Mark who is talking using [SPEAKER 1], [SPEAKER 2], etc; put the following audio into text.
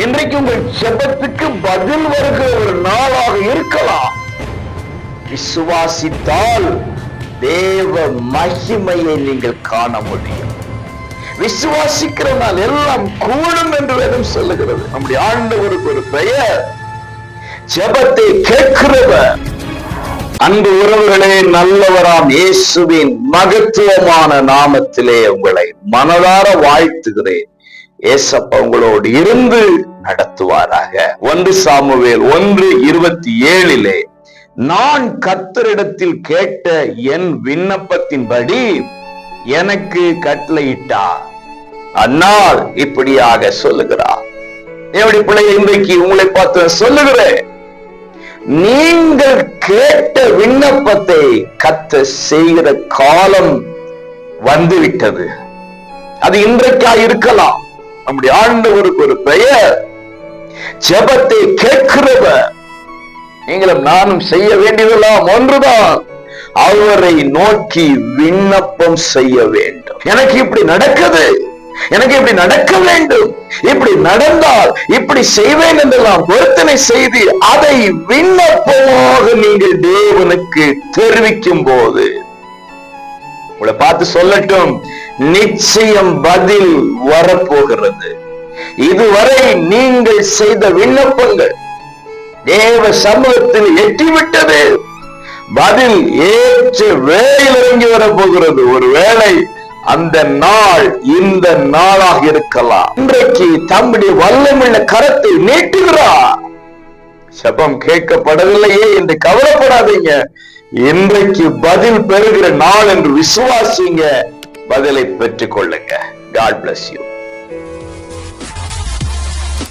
[SPEAKER 1] இன்றைக்கு உங்கள் ஜெபத்துக்கு பதில் வருகிற ஒரு நாளாக இருக்கலாம். விசுவாசித்தால் தேவ மகிமையை நீங்கள் காண முடியும். விசுவாசிக்கிறனால் எல்லாம் கூடும் என்று வேதம் சொல்லுகிறது. நம்முடைய ஆண்டவருக்கு ஒரு பெயர் ஜெபத்தை கேட்கிறவர். அன்பு உறவுகளே, நல்லவராம் இயேசுவின் மகத்துவமான நாமத்திலே உங்களை மனதார வாழ்த்துகிறேன். ஏசப்பா உங்களோடு இருந்து நடத்துவாராக. 1 சாமுவேல் 1:27 நான் கர்த்தரிடத்தில் கேட்ட என் விண்ணப்பத்தின்படி எனக்கு கட்டளையிட்டார். அந்நாள் இப்படியாக சொல்லுகிறார். எப்படி பிள்ளையை இன்றைக்கு உங்களை பார்த்து சொல்லுகிறேன், நீங்கள் கேட்ட விண்ணப்பத்தை கர்த்தர் செய்கிற காலம் வந்துவிட்டது. அது இன்றைக்கா இருக்கலாம். நம்முடைய ஆண்டவருக்கு ஒரு பெயர் ஜெபத்தை கேட்கிறவர். நீங்களும் நானும் செய்ய வேண்டியதெல்லாம் ஒன்றுதான், அவரை நோக்கி விண்ணப்பம் செய்ய வேண்டும். எனக்கு இப்படி நடக்குது, எனக்கு இப்படி நடக்க வேண்டும், இப்படி நடந்தால் இப்படி செய்வேன் என்றெல்லாம் பொருத்தனை செய்து அதை விண்ணப்பமாக நீங்கள் தேவனுக்கு தெரிவிக்கும் போது உங்களை பார்த்து சொல்லட்டும், நிச்சயம் பதில் வரப்போகிறது. இதுவரை நீங்கள் செய்த விண்ணப்பங்கள் தேவ சமூகத்தில் எட்டிவிட்டது. பதில் ஏற்ற வேளையில் இறங்கி வரப்போகிறது. ஒருவேளை அந்த நாள் இந்த நாளாக இருக்கலாம். இன்றைக்கு தம்முடைய வல்லமையுள்ள கரத்தை நீட்டுகிறார். ஜெபம் கேட்கப்படவில்லையே என்று கவலைப்படாதீங்க. இன்றைக்கு பதில் பெறுகிற நாள் என்று விசுவாசிங்க. பதிலை பெற்றுக் கொள்ளுங்க. God bless you.